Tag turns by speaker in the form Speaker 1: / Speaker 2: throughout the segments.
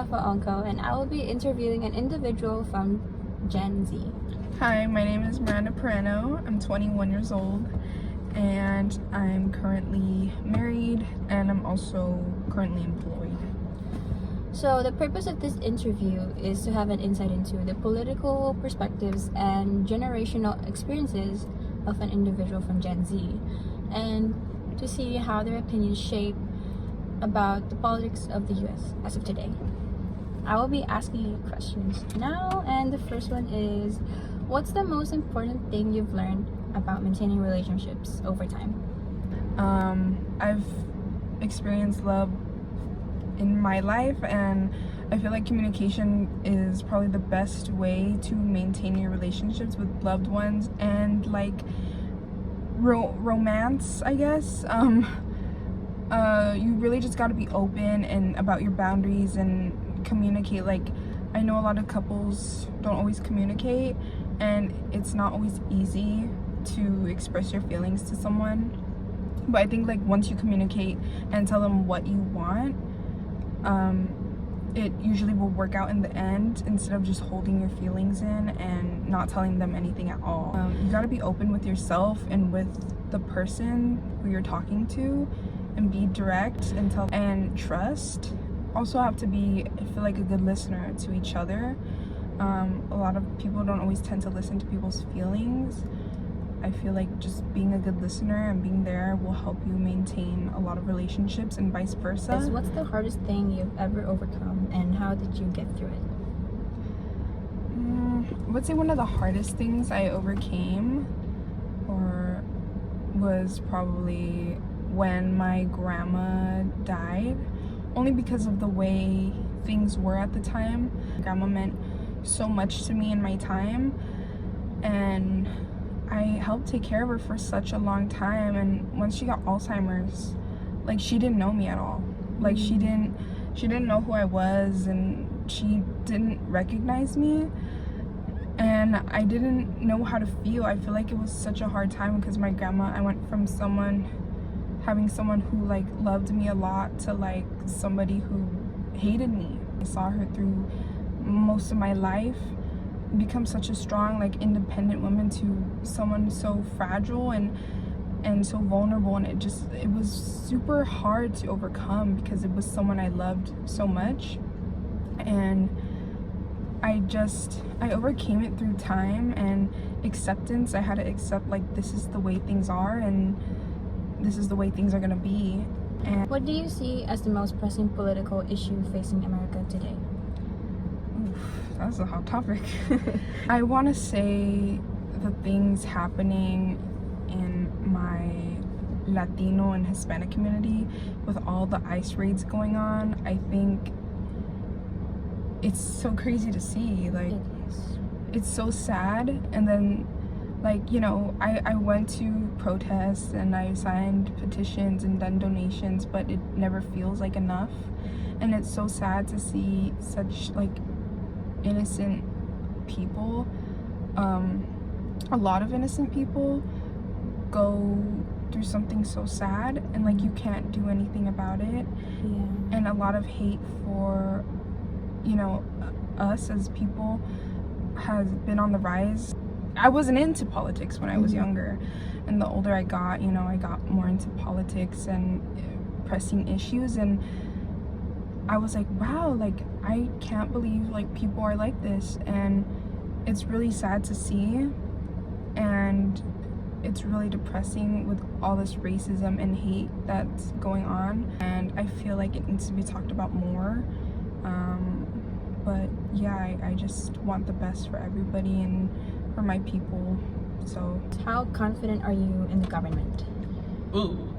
Speaker 1: Josefa Onko, and I will be interviewing an individual from Gen Z.
Speaker 2: Hi, my name is Miranda Pereno. I'm 21 years old, and I'm currently married, and I'm also currently employed.
Speaker 1: So the purpose of this interview is to have an insight into the political perspectives and generational experiences of an individual from Gen Z, and to see how their opinions shape about the politics of the US as of today. I will be asking you questions now, and the first one is, what's the most important thing you've learned about maintaining relationships over time?
Speaker 2: I've experienced love in my life, and I feel like communication is probably the best way to maintain your relationships with loved ones and like romance, I guess. You really just got to be open and about your boundaries and communicate. Like, I know a lot of couples don't always communicate, and it's not always easy to express your feelings to someone, but I think like once you communicate and tell them what you want, it usually will work out in the end, instead of just holding your feelings in and not telling them anything at all. You got to be open with yourself and with the person who you're talking to, and be direct and trust. Also have to be, I feel like, a good listener to each other. A lot of people don't always tend to listen to people's feelings. I feel like just being a good listener and being there will help you maintain a lot of relationships, and vice versa.
Speaker 1: What's the hardest thing you've ever overcome, and how did you get through it?
Speaker 2: I would say one of the hardest things I overcame was probably when my grandma died, only because of the way things were at the time. Grandma meant so much to me in my time, and I helped take care of her for such a long time. And once she got Alzheimer's, like, she didn't know me at all. Like, she didn't know who I was, and she didn't recognize me, and I didn't know how to feel. I feel like it was such a hard time, because my grandma, I went from having someone who like loved me a lot to like somebody who hated me. I saw her through most of my life become such a strong, like, independent woman, to someone so fragile and so vulnerable, and it was super hard to overcome, because it was someone I loved so much. And I overcame it through time and acceptance. I had to accept, like, this is the way things are, and this is the way things are gonna be. And
Speaker 1: what do you see as the most pressing political issue facing America today?
Speaker 2: That's a hot topic. I want to say the things happening in my Latino and Hispanic community with all the ICE raids going on. I think it's so crazy to see. Like, it's so sad. And then, like, you know, I went to protests and I signed petitions and done donations, but it never feels like enough. And it's so sad to see such, like, innocent people, a lot of innocent people go through something so sad, and like you can't do anything about it.
Speaker 1: Yeah.
Speaker 2: And a lot of hate for, you know, us as people has been on the rise. I wasn't into politics when I was younger, and the older I got, you know, I got more into politics and pressing issues, and I was like, wow, like, I can't believe like people are like this. And it's really sad to see, and it's really depressing with all this racism and hate that's going on, and I feel like it needs to be talked about more. But yeah, I just want the best for everybody and for my people. So
Speaker 1: how confident are you in the government?
Speaker 2: Ooh.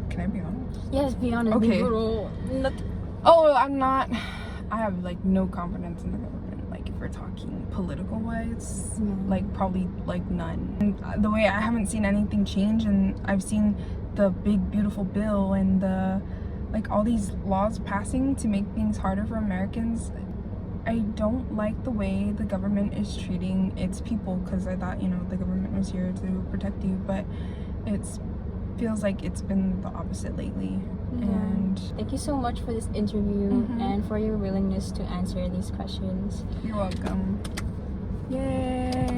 Speaker 2: Can I be honest?
Speaker 1: Yes, be honest.
Speaker 2: Okay.
Speaker 1: Oh,
Speaker 2: I'm not. I have like no confidence in the government. Like, if we're talking political wise, like probably like none. And the way I haven't seen anything change, and I've seen the big beautiful bill and the like all these laws passing to make things harder for Americans. I don't like the way the government is treating its people, because I thought, you know, the government was here to protect you, but it's feels like it's been the opposite lately.
Speaker 1: Yeah.
Speaker 2: And
Speaker 1: Thank you so much for this interview
Speaker 2: Mhm.
Speaker 1: and for your willingness to answer these questions.
Speaker 2: you're welcome. Yay!